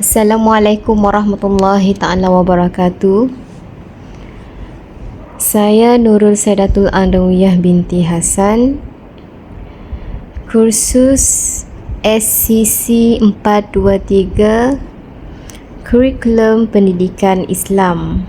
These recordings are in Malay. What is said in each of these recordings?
Assalamualaikum warahmatullahi ta'ala wabarakatuh. Saya Nurul Saidatul Adawiyah binti Hasan, kursus SCC 423, Kurikulum Pendidikan Islam.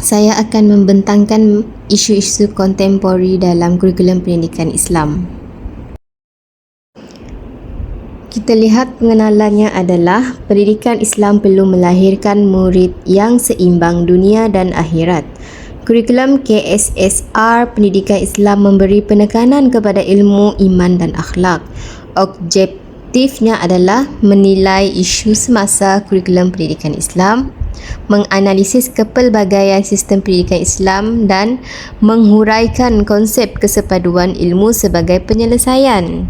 Saya akan membentangkan isu-isu kontemporari dalam kurikulum pendidikan Islam. Kita lihat pengenalannya adalah pendidikan Islam perlu melahirkan murid yang seimbang dunia dan akhirat. Kurikulum KSSR Pendidikan Islam memberi penekanan kepada ilmu, iman dan akhlak. Objektifnya adalah menilai isu semasa kurikulum pendidikan Islam, menganalisis kepelbagaian sistem pendidikan Islam dan menghuraikan konsep kesepaduan ilmu sebagai penyelesaian.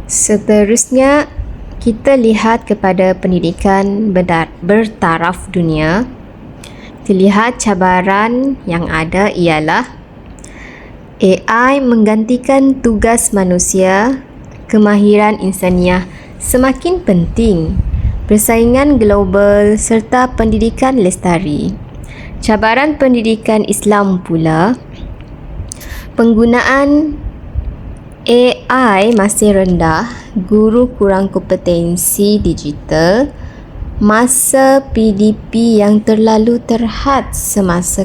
Seterusnya, kita lihat kepada pendidikan bertaraf dunia. Terlihat cabaran yang ada ialah AI menggantikan tugas manusia, kemahiran insaniah semakin penting, persaingan global serta pendidikan lestari. Cabaran pendidikan Islam pula, penggunaan AI masih rendah, guru kurang kompetensi digital, masa PDP yang terlalu terhad semasa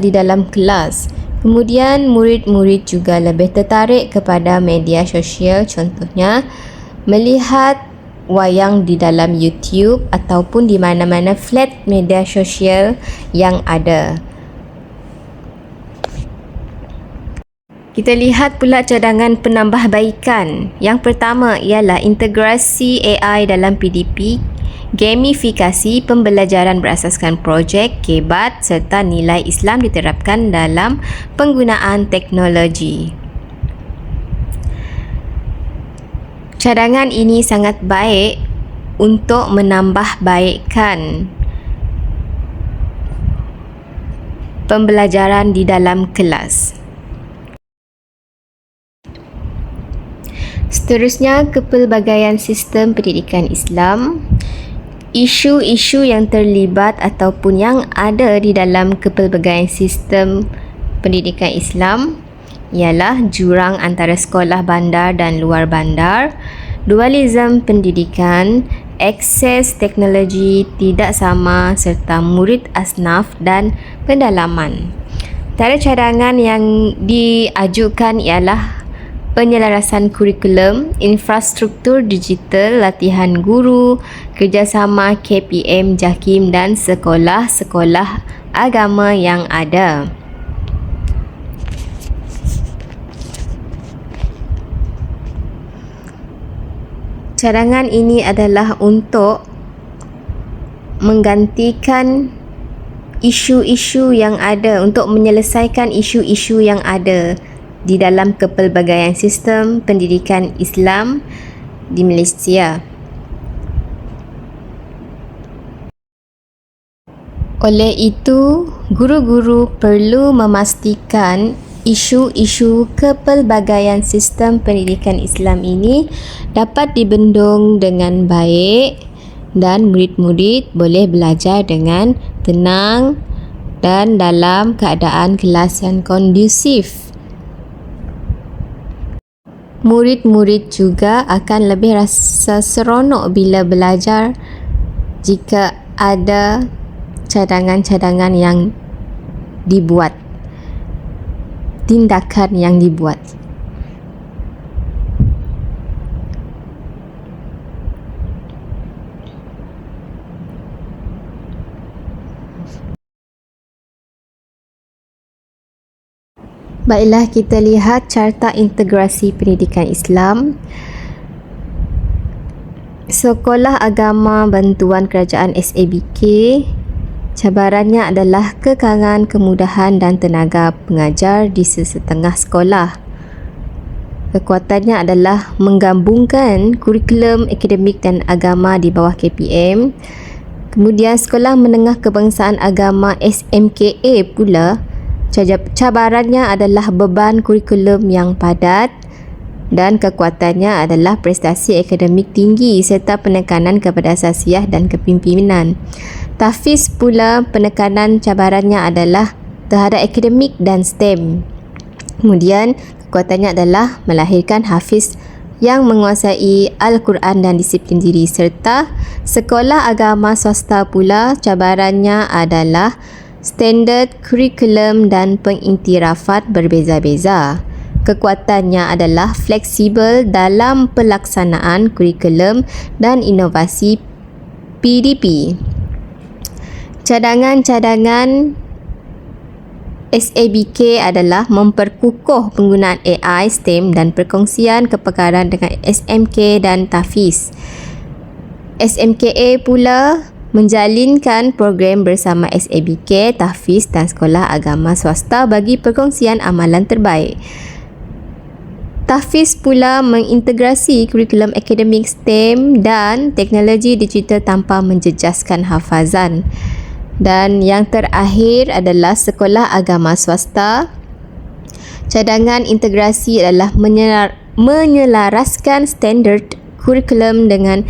di dalam kelas. Kemudian murid-murid juga lebih tertarik kepada media sosial, contohnya melihat wayang di dalam YouTube ataupun di mana-mana flat media sosial yang ada. Kita lihat pula cadangan penambahbaikan. Yang pertama ialah integrasi AI dalam PDP, gamifikasi pembelajaran berasaskan projek, kebat serta nilai Islam diterapkan dalam penggunaan teknologi. Cadangan ini sangat baik untuk menambahbaikkan pembelajaran di dalam kelas. Seterusnya, kepelbagaian sistem pendidikan Islam. Isu-isu yang terlibat ataupun yang ada di dalam kepelbagaian sistem pendidikan Islam ialah jurang antara sekolah bandar dan luar bandar, dualisme pendidikan, akses teknologi tidak sama serta murid asnaf dan pendalaman. Antara cadangan yang diajukan ialah penyelarasan kurikulum, infrastruktur digital, latihan guru, kerjasama KPM, JAKIM dan sekolah-sekolah agama yang ada. Cadangan ini adalah untuk menggantikan isu-isu yang ada, untuk menyelesaikan isu-isu yang ada di dalam kepelbagaian sistem pendidikan Islam di Malaysia. Oleh itu, guru-guru perlu memastikan isu-isu kepelbagaian sistem pendidikan Islam ini dapat dibendung dengan baik dan murid-murid boleh belajar dengan tenang dan dalam keadaan kelas yang kondusif. Murid-murid juga akan lebih rasa seronok bila belajar jika ada cadangan-cadangan yang dibuat, tindakan yang dibuat. Baiklah, kita lihat carta integrasi pendidikan Islam. Sekolah Agama Bantuan Kerajaan SABK, cabarannya adalah kekangan kemudahan dan tenaga pengajar di sesetengah sekolah. Kekuatannya adalah menggabungkan kurikulum akademik dan agama di bawah KPM. Kemudian Sekolah Menengah Kebangsaan Agama SMKA pula Cabarannya adalah beban kurikulum yang padat dan kekuatannya adalah prestasi akademik tinggi serta penekanan kepada asasiah dan kepimpinan. Tahfiz pula penekanan cabarannya adalah terhadap akademik dan STEM. Kemudian kekuatannya adalah melahirkan hafiz yang menguasai Al-Quran dan disiplin diri, serta sekolah agama swasta pula cabarannya adalah standard kurikulum dan pengiktirafat berbeza-beza. Kekuatannya adalah fleksibel dalam pelaksanaan kurikulum dan inovasi PDP. Cadangan-cadangan SABK adalah memperkukuh penggunaan AI, STEM dan perkongsian kepakaran dengan SMK dan tahfiz. SMKA pula menjalinkan program bersama SABK, tahfiz dan sekolah agama swasta bagi perkongsian amalan terbaik. Tahfiz pula mengintegrasi kurikulum akademik STEM dan teknologi digital tanpa menjejaskan hafazan. Dan yang terakhir adalah sekolah agama swasta. Cadangan integrasi adalah menyelaraskan standard kurikulum dengan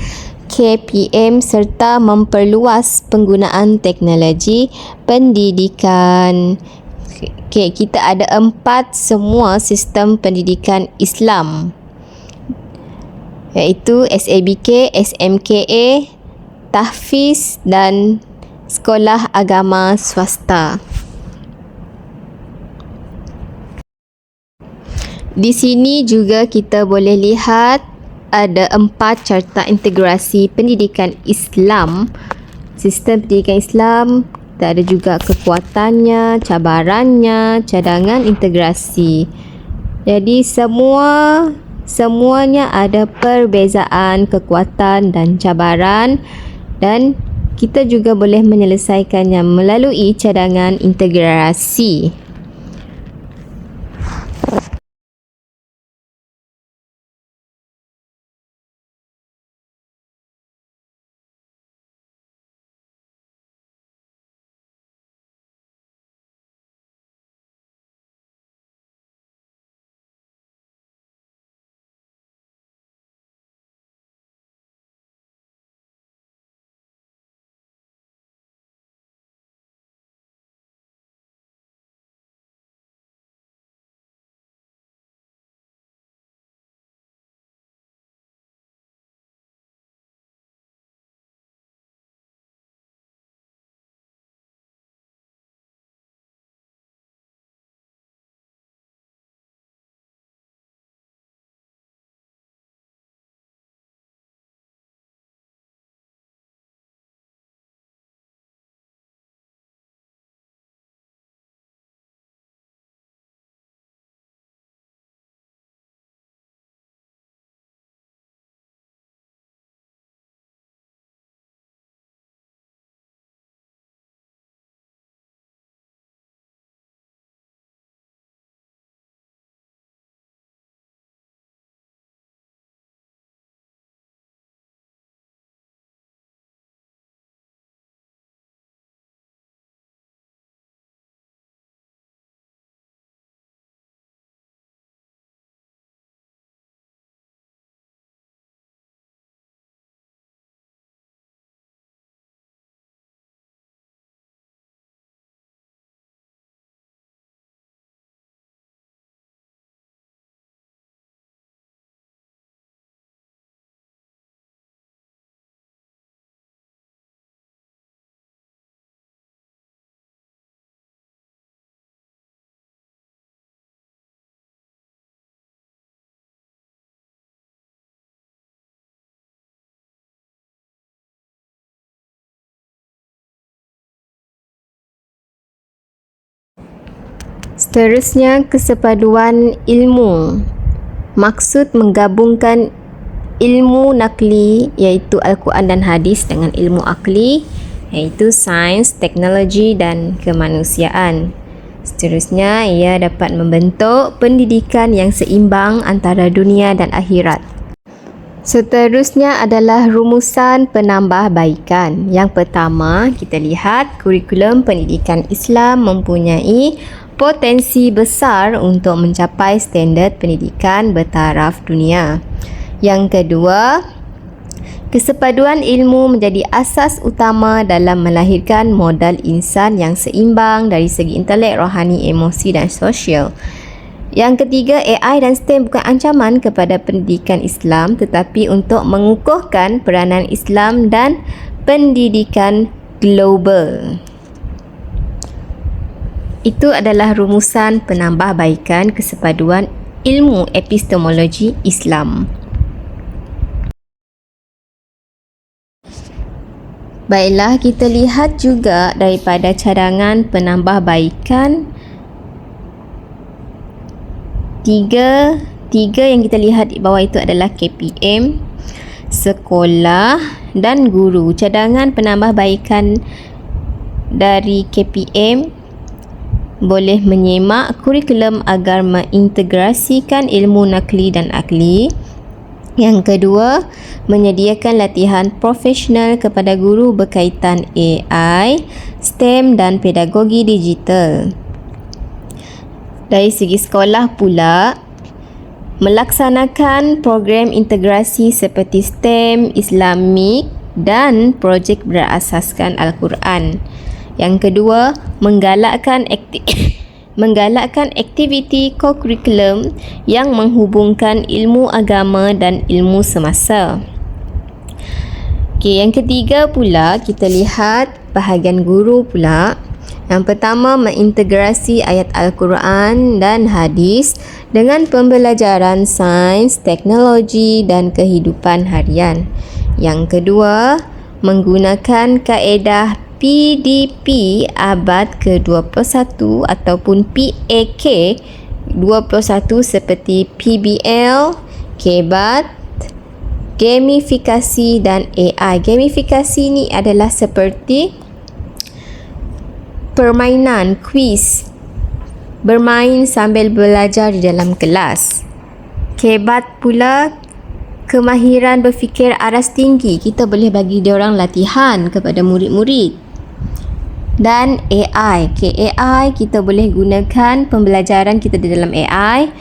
KPM serta memperluas penggunaan teknologi pendidikan. Okay, kita ada 4 semua sistem pendidikan Islam, iaitu SABK, SMKA, tahfiz dan sekolah agama swasta. Di sini juga kita boleh lihat ada 4 carta integrasi pendidikan Islam. Sistem pendidikan Islam, kita ada juga kekuatannya, cabarannya, cadangan integrasi. Jadi semuanya ada perbezaan kekuatan dan cabaran, dan kita juga boleh menyelesaikannya melalui cadangan integrasi. Seterusnya, kesepaduan ilmu. Maksud menggabungkan ilmu nakli iaitu Al-Quran dan hadis dengan ilmu akli iaitu sains, teknologi dan kemanusiaan. Seterusnya, ia dapat membentuk pendidikan yang seimbang antara dunia dan akhirat. Seterusnya adalah rumusan penambahbaikan. Yang pertama, kita lihat kurikulum pendidikan Islam mempunyai berpotensi besar untuk mencapai standard pendidikan bertaraf dunia. Yang kedua, kesepaduan ilmu menjadi asas utama dalam melahirkan modal insan yang seimbang dari segi intelek, rohani, emosi dan sosial. Yang ketiga, AI dan STEM bukan ancaman kepada pendidikan Islam tetapi untuk mengukuhkan peranan Islam dan pendidikan global. Itu adalah rumusan penambahbaikan kesepaduan ilmu epistemologi Islam. Baiklah, kita lihat juga daripada cadangan penambahbaikan tiga yang kita lihat di bawah itu adalah KPM, sekolah dan guru. Cadangan penambahbaikan dari KPM boleh menyemak kurikulum agar mengintegrasikan ilmu nakli dan akli. Yang kedua, menyediakan latihan profesional kepada guru berkaitan AI, STEM dan pedagogi digital. Dari segi sekolah pula, melaksanakan program integrasi seperti STEM, Islamik dan projek berasaskan Al-Quran. Yang kedua, menggalakkan aktiviti co-curriculum yang menghubungkan ilmu agama dan ilmu semasa. Okey, yang ketiga pula kita lihat bahagian guru pula. Yang pertama, mengintegrasi ayat Al-Quran dan hadis dengan pembelajaran sains, teknologi dan kehidupan harian. Yang kedua, menggunakan kaedah PDP abad ke-21 ataupun PAK 21 seperti PBL, KBAT, gamifikasi dan AI. Gamifikasi ni adalah seperti permainan, kuis, bermain sambil belajar di dalam kelas. KBAT pula kemahiran berfikir aras tinggi. Kita boleh bagi diorang latihan kepada murid-murid. Dan AI. AI kita boleh gunakan pembelajaran kita di dalam AI.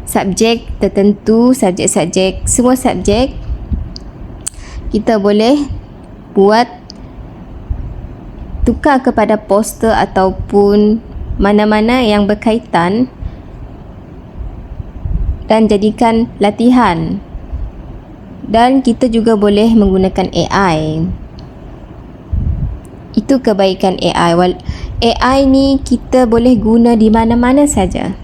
Subjek tertentu, subjek-subjek, semua subjek kita boleh buat tukar kepada poster ataupun mana-mana yang berkaitan dan jadikan latihan. Dan kita juga boleh menggunakan AI. Itu kebaikan AI. AI ni kita boleh guna di mana-mana saja.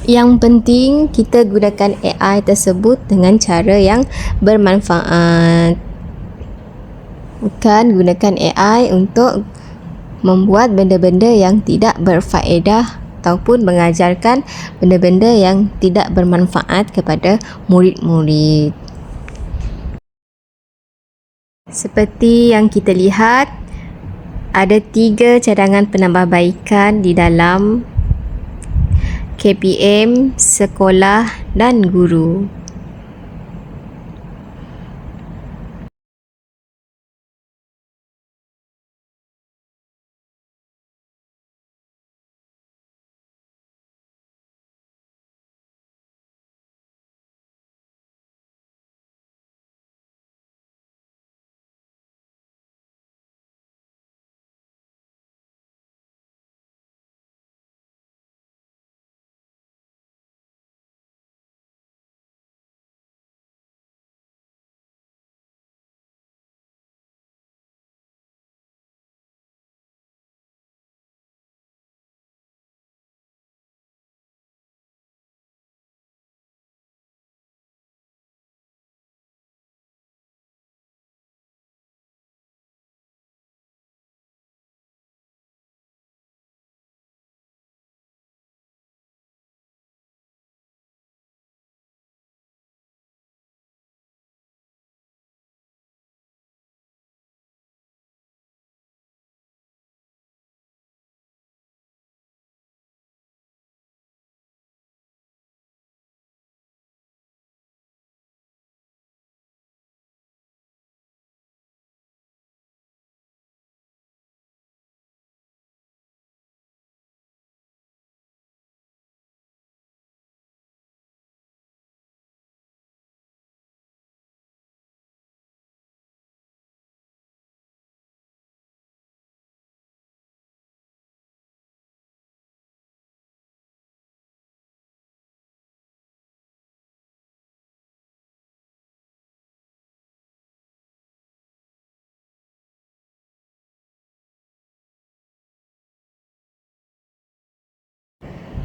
Yang penting kita gunakan AI tersebut dengan cara yang bermanfaat. Bukan gunakan AI untuk membuat benda-benda yang tidak berfaedah ataupun mengajarkan benda-benda yang tidak bermanfaat kepada murid-murid. Seperti yang kita lihat, ada 3 cadangan penambahbaikan di dalam KPM, sekolah dan guru.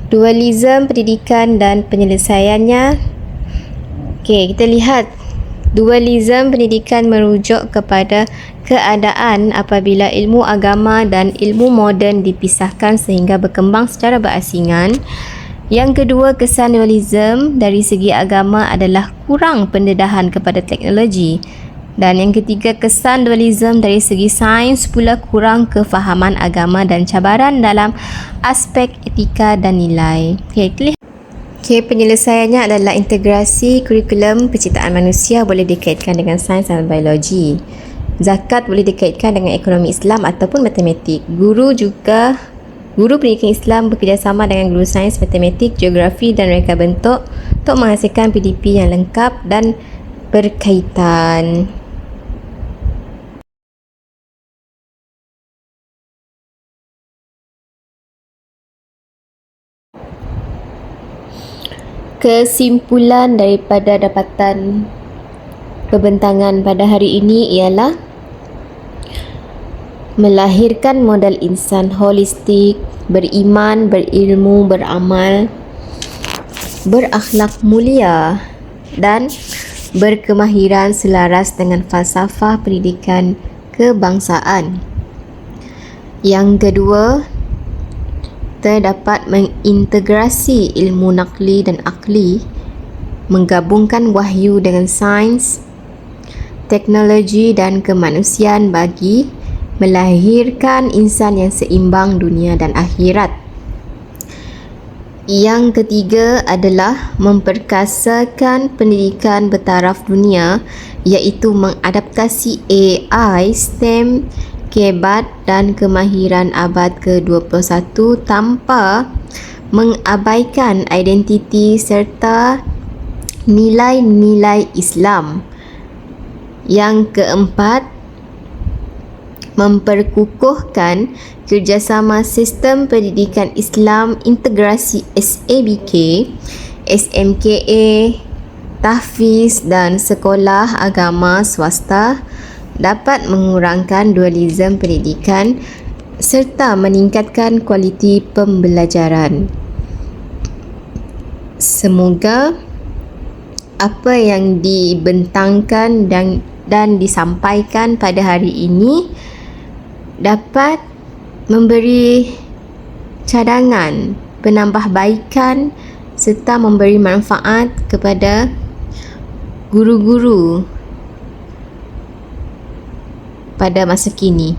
Dualisme pendidikan dan penyelesaiannya. Okey, kita lihat dualisme pendidikan merujuk kepada keadaan apabila ilmu agama dan ilmu moden dipisahkan sehingga berkembang secara berasingan. Yang kedua, kesan dualisme dari segi agama adalah kurang pendedahan kepada teknologi. Dan yang ketiga, kesan dualisme dari segi sains pula kurang kefahaman agama dan cabaran dalam aspek etika dan nilai. Okey, penyelesaiannya adalah integrasi kurikulum penciptaan manusia boleh dikaitkan dengan sains dan biologi. Zakat boleh dikaitkan dengan ekonomi Islam ataupun matematik. Guru pendidikan Islam bekerjasama dengan guru sains, matematik, geografi dan reka bentuk untuk menghasilkan PDP yang lengkap dan berkaitan. Kesimpulan daripada dapatan perbentangan pada hari ini ialah melahirkan model insan holistik, beriman, berilmu, beramal, berakhlak mulia dan berkemahiran selaras dengan falsafah pendidikan kebangsaan. Yang kedua, terdapat mengintegrasi ilmu nakli dan akli, menggabungkan wahyu dengan sains, teknologi dan kemanusiaan bagi melahirkan insan yang seimbang dunia dan akhirat. Yang ketiga adalah memperkasakan pendidikan bertaraf dunia, iaitu mengadaptasi AI, STEM, kebat dan kemahiran abad ke-21 tanpa mengabaikan identiti serta nilai-nilai Islam. Yang keempat, memperkukuhkan kerjasama sistem pendidikan Islam integrasi SABK, SMKA, tahfiz dan sekolah agama swasta dapat mengurangkan dualisme pendidikan serta meningkatkan kualiti pembelajaran. Semoga apa yang dibentangkan dan disampaikan pada hari ini dapat memberi cadangan, penambahbaikan serta memberi manfaat kepada guru-guru pada masa kini.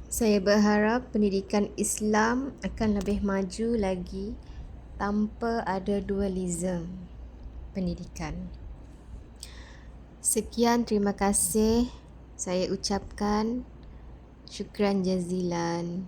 Saya berharap pendidikan Islam akan lebih maju lagi tanpa ada dualisme pendidikan. Sekian, terima kasih. Saya ucapkan syukran jazilan.